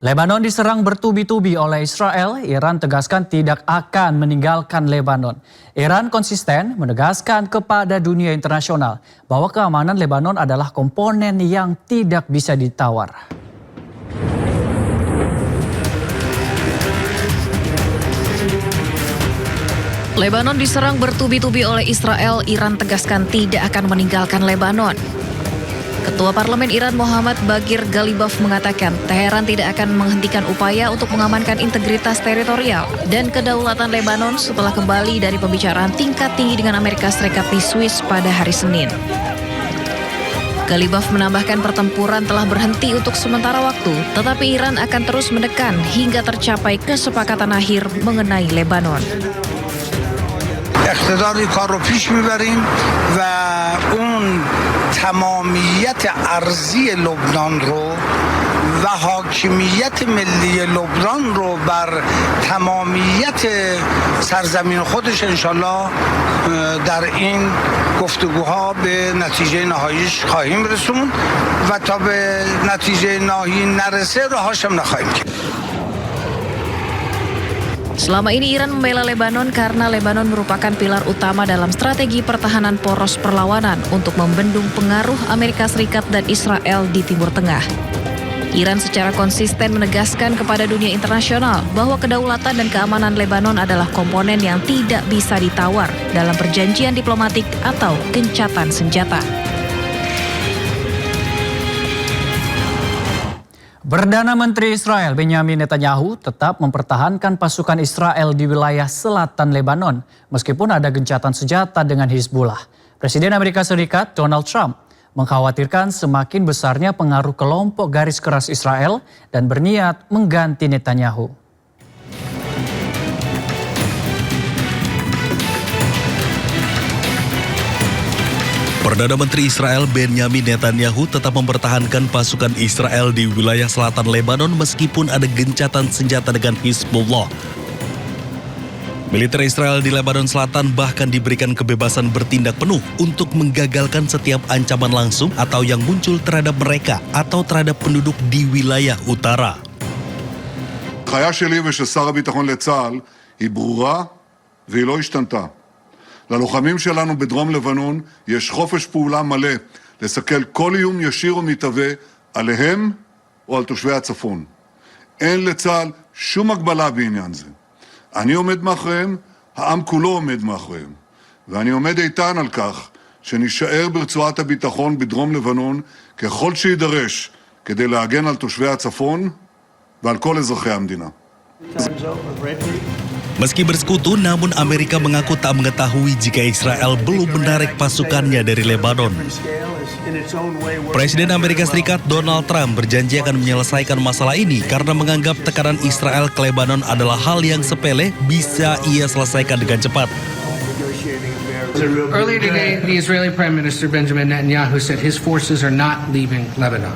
Lebanon diserang bertubi-tubi oleh Israel, Iran tegaskan tidak akan meninggalkan Lebanon. Iran konsisten menegaskan kepada dunia internasional bahwa keamanan Lebanon adalah komponen yang tidak bisa ditawar. Lebanon diserang bertubi-tubi oleh Israel, Iran tegaskan tidak akan meninggalkan Lebanon. Ketua Parlemen Iran Muhammad Baghir Ghalibaf mengatakan Teheran tidak akan menghentikan upaya untuk mengamankan integritas teritorial dan kedaulatan Lebanon setelah kembali dari pembicaraan tingkat tinggi dengan Amerika Serikat di Swiss pada hari Senin. Ghalibaf menambahkan pertempuran telah berhenti untuk sementara waktu, tetapi Iran akan terus menekan hingga tercapai kesepakatan akhir mengenai Lebanon. اقتدار کار رو پیش میبریم و اون تمامیت ارضی لبنان رو و حاکمیت ملی لبنان رو بر تمامیت سرزمین خودش انشالله در این گفتگوها به نتیجه نهاییش خواهیم رسوند و تا به نتیجه نهایی نرسه راهاش هم نخواهیم کرد. Selama ini Iran membela Lebanon karena Lebanon merupakan pilar utama dalam strategi pertahanan poros perlawanan untuk membendung pengaruh Amerika Serikat dan Israel di Timur Tengah. Iran secara konsisten menegaskan kepada dunia internasional bahwa kedaulatan dan keamanan Lebanon adalah komponen yang tidak bisa ditawar dalam perjanjian diplomatik atau gencatan senjata. Perdana Menteri Israel Benjamin Netanyahu tetap mempertahankan pasukan Israel di wilayah selatan Lebanon meskipun ada gencatan senjata dengan Hizbullah. Presiden Amerika Serikat Donald Trump mengkhawatirkan semakin besarnya pengaruh kelompok garis keras Israel dan berniat mengganti Netanyahu. Perdana Menteri Israel Benjamin Netanyahu tetap mempertahankan pasukan Israel di wilayah selatan Lebanon meskipun ada gencatan senjata dengan Hizbullah. Militer Israel di Lebanon Selatan bahkan diberikan kebebasan bertindak penuh untuk menggagalkan setiap ancaman langsung atau yang muncul terhadap mereka atau terhadap penduduk di wilayah utara. ההנחיה שלי ושל שר הביטחון לצה"ל היא ברורה והיא לא השתנתה. ללוחמים שלנו בדרום לבנון יש חופש פעולה מלא לסכל כל איום ישיר או מתהווה עליהם או על תושבי הצפון. אין לצה"ל שום הגבלה בעניין זה. אני עומד מאחוריהם, העם כולו עומד מאחוריהם. ואני עומד איתן על כך שנשאר ברצועת הביטחון בדרום לבנון ככל שידרש כדי להגן על תושבי הצפון ועל כל אזרחי המדינה. Meski bersekutu, namun Amerika mengaku tak mengetahui jika Israel belum menarik pasukannya dari Lebanon. Presiden Amerika Serikat Donald Trump berjanji akan menyelesaikan masalah ini karena menganggap tekanan Israel ke Lebanon adalah hal yang sepele bisa ia selesaikan dengan cepat. Earlier today, the Israeli Prime Minister Benjamin Netanyahu said his forces are not leaving Lebanon.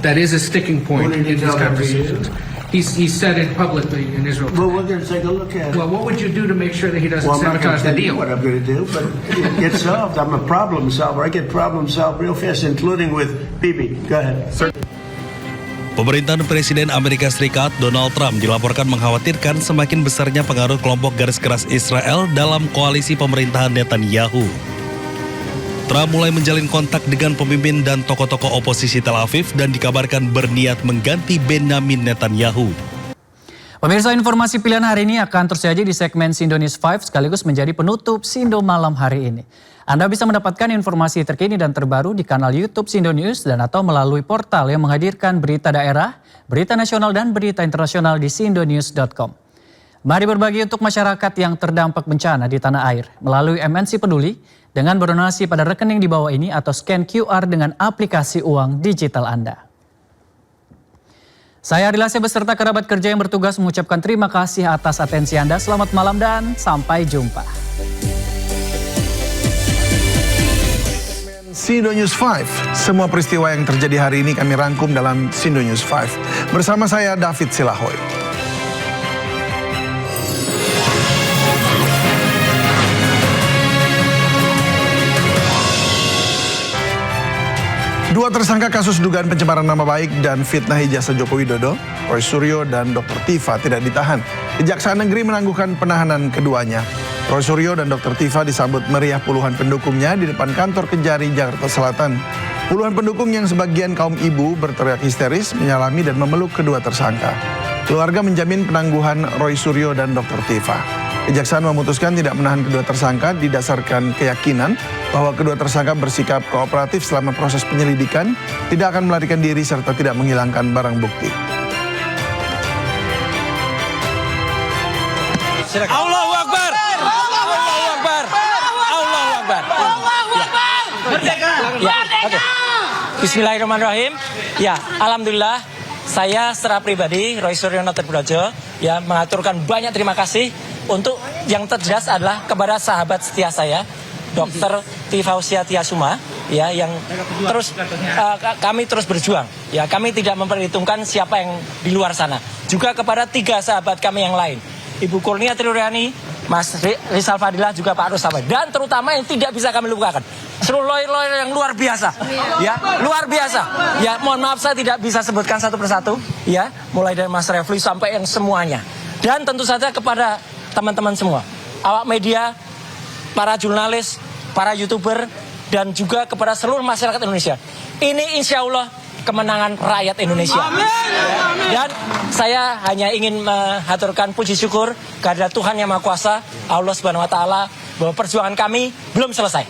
That is a sticking point in these conversations. He said it publicly in Israel. Well, we're going to take a look at it. Well, what would you do to make sure that he doesn't sabotage the deal? What I'm going to do, but it gets solved. I'm a problem solver. I get problems solved real fast, including with Bibi. Go ahead. Pemerintahan Presiden Amerika Serikat Donald Trump dilaporkan mengkhawatirkan semakin besarnya pengaruh kelompok garis keras Israel dalam koalisi pemerintahan Netanyahu. Trump mulai menjalin kontak dengan pemimpin dan tokoh-tokoh oposisi Tel Aviv dan dikabarkan berniat mengganti Benjamin Netanyahu. Pemirsa, informasi pilihan hari ini akan tersaji di segmen Sindo News 5 sekaligus menjadi penutup Sindo malam hari ini. Anda bisa mendapatkan informasi terkini dan terbaru di kanal YouTube Sindo News dan atau melalui portal yang menghadirkan berita daerah, berita nasional dan berita internasional di sindonews.com. Mari berbagi untuk masyarakat yang terdampak bencana di tanah air melalui MNC Peduli dengan berdonasi pada rekening di bawah ini atau scan QR dengan aplikasi uang digital Anda. Saya Ari Lasya beserta kerabat kerja yang bertugas mengucapkan terima kasih atas atensi Anda. Selamat malam dan sampai jumpa. Sindo News 5. Semua peristiwa yang terjadi hari ini kami rangkum dalam Sindo News 5. Bersama saya David Silahoy. Dua tersangka kasus dugaan pencemaran nama baik dan fitnah ijazah Joko Widodo, Roy Suryo dan Dr. Tifa tidak ditahan. Kejaksaan Negeri menangguhkan penahanan keduanya. Roy Suryo dan Dr. Tifa disambut meriah puluhan pendukungnya di depan kantor Kejari, Jakarta Selatan. Puluhan pendukung yang sebagian kaum ibu berteriak histeris menyalami dan memeluk kedua tersangka. Keluarga menjamin penangguhan Roy Suryo dan Dr. Tifa. Kejaksaan memutuskan tidak menahan kedua tersangka didasarkan keyakinan bahwa kedua tersangka bersikap kooperatif selama proses penyelidikan, tidak akan melarikan diri serta tidak menghilangkan barang bukti. Allahu Akbar! Allahu Akbar! Allahu Akbar! Merdeka! Merdeka! Bismillahirrahmanirrahim. Ya, alhamdulillah saya secara pribadi Roy Suryo Purworejo ya mengaturkan banyak terima kasih untuk yang terjelas adalah kepada sahabat setia saya Dr. Tifa Tiasuma ya yang terus kami terus berjuang ya, kami tidak memperhitungkan siapa yang di luar sana, juga kepada 3 sahabat kami yang lain, Ibu Kurnia Triuryani, Mas Rizal Fadilah, juga Pak Rustamai, dan terutama yang tidak bisa kami lupakan seluruh lawyer-lawyer yang luar biasa ya, luar biasa ya. Mohon maaf saya tidak bisa sebutkan satu persatu ya, mulai dari Mas Refli sampai yang semuanya, dan tentu saja kepada teman-teman semua, awak media, para jurnalis, para YouTuber, dan juga kepada seluruh masyarakat Indonesia. Ini insya Allah kemenangan rakyat Indonesia. Dan saya hanya ingin mengaturkan puji syukur kepada Tuhan Yang Maha Kuasa, Allah Subhanahu Wa Taala, bahwa perjuangan kami belum selesai.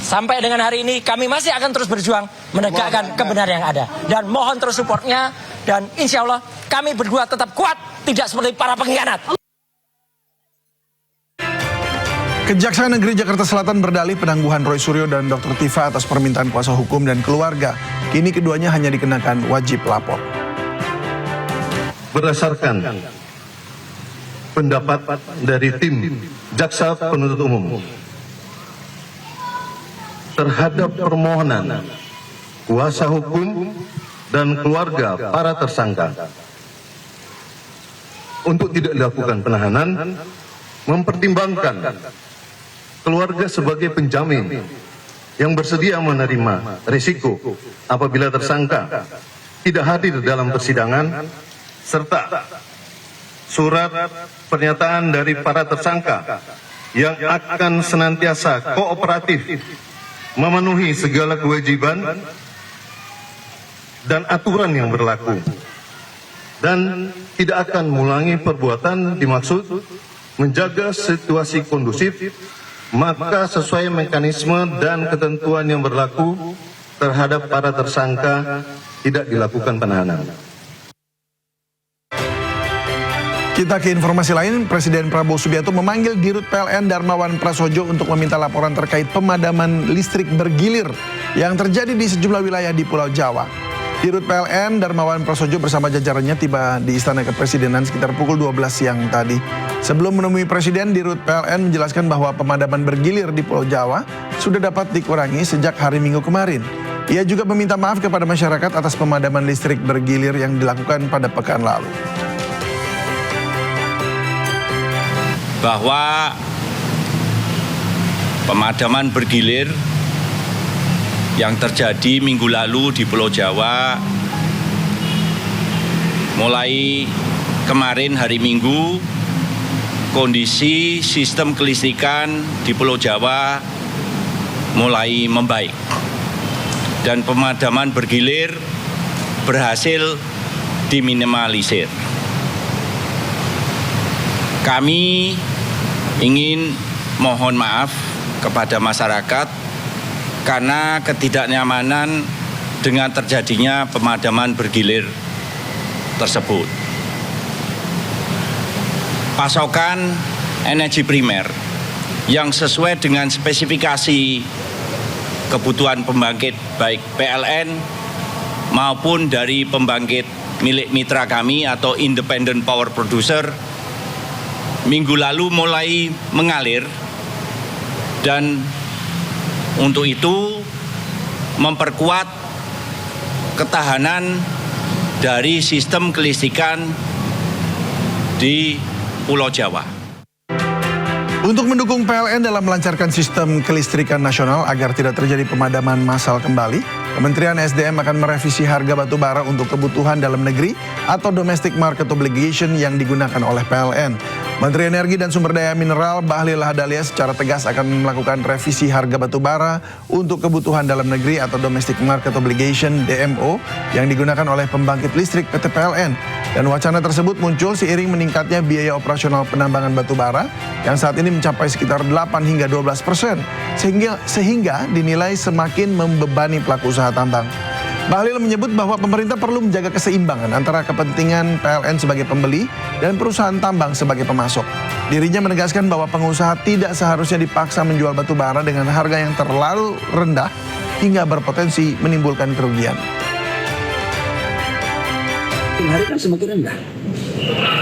Sampai dengan hari ini kami masih akan terus berjuang menegakkan kebenaran yang ada. Dan mohon terus supportnya, dan insya Allah kami berdua tetap kuat, tidak seperti para pengkhianat. Kejaksaan Negeri Jakarta Selatan berdalih penangguhan Roy Suryo dan Dr. Tifa atas permintaan kuasa hukum dan keluarga. Kini keduanya hanya dikenakan wajib lapor. Berdasarkan pendapat dari tim Jaksa Penuntut Umum terhadap permohonan kuasa hukum dan keluarga para tersangka untuk tidak dilakukan penahanan, mempertimbangkan keluarga sebagai penjamin yang bersedia menerima risiko apabila tersangka tidak hadir dalam persidangan, serta surat pernyataan dari para tersangka yang akan senantiasa kooperatif memenuhi segala kewajiban dan aturan yang berlaku, dan tidak akan mengulangi perbuatan dimaksud, menjaga situasi kondusif, maka sesuai mekanisme dan ketentuan yang berlaku terhadap para tersangka tidak dilakukan penahanan. Kita ke informasi lain, Presiden Prabowo Subianto memanggil Dirut PLN Darmawan Prasojo untuk meminta laporan terkait pemadaman listrik bergilir yang terjadi di sejumlah wilayah di Pulau Jawa. Dirut PLN Darmawan Prasojo bersama jajarannya tiba di Istana Kepresidenan sekitar pukul 12 siang tadi. Sebelum menemui Presiden, Dirut PLN menjelaskan bahwa pemadaman bergilir di Pulau Jawa sudah dapat dikurangi sejak hari Minggu kemarin. Ia juga meminta maaf kepada masyarakat atas pemadaman listrik bergilir yang dilakukan pada pekan lalu. Bahwa pemadaman bergilir yang terjadi minggu lalu di Pulau Jawa, mulai kemarin hari Minggu, kondisi sistem kelistrikan di Pulau Jawa mulai membaik dan pemadaman bergilir berhasil diminimalisir. Kami ingin mohon maaf kepada masyarakat karena ketidaknyamanan dengan terjadinya pemadaman bergilir tersebut. Pasokan energi primer yang sesuai dengan spesifikasi kebutuhan pembangkit baik PLN maupun dari pembangkit milik mitra kami atau Independent Power Producer minggu lalu mulai mengalir, dan untuk itu memperkuat ketahanan dari sistem kelistrikan di Pulau Jawa. Untuk mendukung PLN dalam melancarkan sistem kelistrikan nasional agar tidak terjadi pemadaman massal kembali, Kementerian SDM akan merevisi harga batu bara untuk kebutuhan dalam negeri atau domestic market obligation yang digunakan oleh PLN. Menteri Energi dan Sumber Daya Mineral Bahlil Lahadalia secara tegas akan melakukan revisi harga batu bara untuk kebutuhan dalam negeri atau domestic market obligation (DMO) yang digunakan oleh pembangkit listrik PT PLN. Dan wacana tersebut muncul seiring meningkatnya biaya operasional penambangan batu bara yang saat ini mencapai sekitar 8 hingga 12%, sehingga dinilai semakin membebani pelaku usaha tambang. Bahlil menyebut bahwa pemerintah perlu menjaga keseimbangan antara kepentingan PLN sebagai pembeli dan perusahaan tambang sebagai pemasok. Dirinya menegaskan bahwa pengusaha tidak seharusnya dipaksa menjual batu bara dengan harga yang terlalu rendah hingga berpotensi menimbulkan kerugian. Hari kan semakin rendah.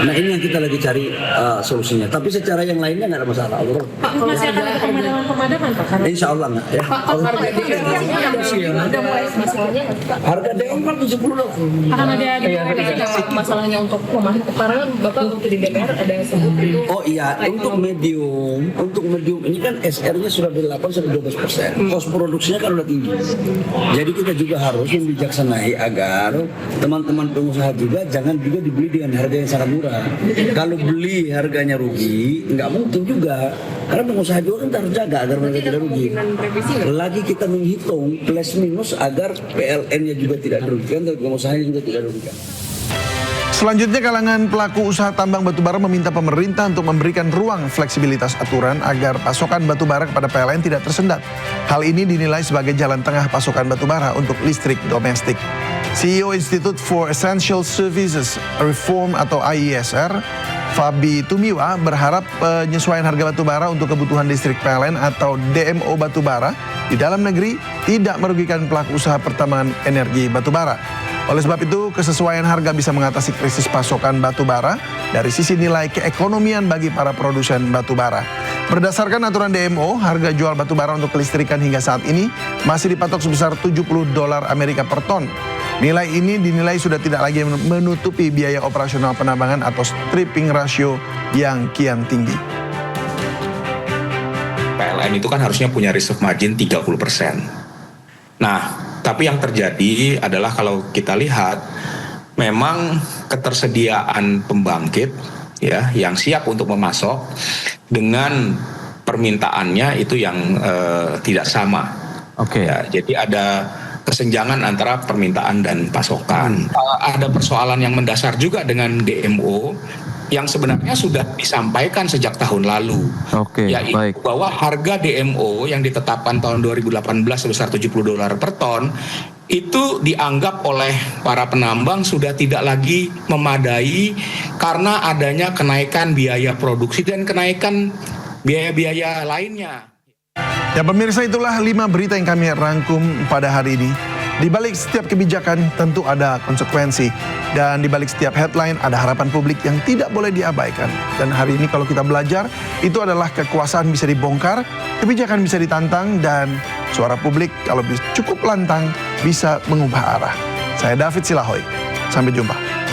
Nah ini yang kita lagi cari solusinya. Tapi secara yang lainnya nggak ada masalah. Pak, masih akan ada pemadaman Pak? Insya Allah nggak ya. Pak, udah mulai masalahnya harga DM kan 70 loh. Akan ada masalahnya untuk pemadaman. Karena Bapak waktu di DPR ada sebut itu. Oh iya, untuk medium ini kan SR-nya sudah dari 8 sampai 12%. Kos produksinya kan udah tinggi. Jadi kita juga harus membijaksanai agar teman-teman pengusaha juga jangan juga dibeli dengan harga yang sangat murah. Kalau beli harganya rugi, nggak mungkin juga. Karena pengusaha juga kan harus jaga agar mereka tidak rugi. Lagi kita menghitung plus minus agar PLN-nya juga tidak dirugikan dan pengusahanya juga tidak dirugikan. Selanjutnya, kalangan pelaku usaha tambang batubara meminta pemerintah untuk memberikan ruang fleksibilitas aturan agar pasokan batubara kepada PLN tidak tersendat. Hal ini dinilai sebagai jalan tengah pasokan batubara untuk listrik domestik. CEO Institute for Essential Services Reform atau IESR, Fabi Tumiwa, berharap penyesuaian harga batubara untuk kebutuhan listrik PLN atau DMO batubara di dalam negeri tidak merugikan pelaku usaha pertambangan energi batubara. Oleh sebab itu, kesesuaian harga bisa mengatasi krisis pasokan batubara dari sisi nilai keekonomian bagi para produsen batubara. Berdasarkan aturan DMO, harga jual batubara untuk kelistrikan hingga saat ini masih dipatok sebesar $70 Amerika per ton. Nilai ini dinilai sudah tidak lagi menutupi biaya operasional penambangan atau stripping ratio yang kian tinggi. PLN itu kan harusnya punya reserve margin 30%. Nah, tapi yang terjadi adalah kalau kita lihat memang ketersediaan pembangkit ya yang siap untuk memasok dengan permintaannya itu yang tidak sama. Oke. Ya, jadi ada kesenjangan antara permintaan dan pasokan. Ada persoalan yang mendasar juga dengan DMO yang sebenarnya sudah disampaikan sejak tahun lalu. Oke, yaitu baik. bahwa harga DMO yang ditetapkan tahun 2018 sebesar $70 per ton itu dianggap oleh para penambang sudah tidak lagi memadai karena adanya kenaikan biaya produksi dan kenaikan biaya-biaya lainnya. Ya pemirsa, itulah 5 berita yang kami rangkum pada hari ini. Di balik setiap kebijakan tentu ada konsekuensi. Dan di balik setiap headline ada harapan publik yang tidak boleh diabaikan. Dan hari ini kalau kita belajar, itu adalah kekuasaan bisa dibongkar, kebijakan bisa ditantang, dan suara publik kalau cukup lantang bisa mengubah arah. Saya David Silahoy, sampai jumpa.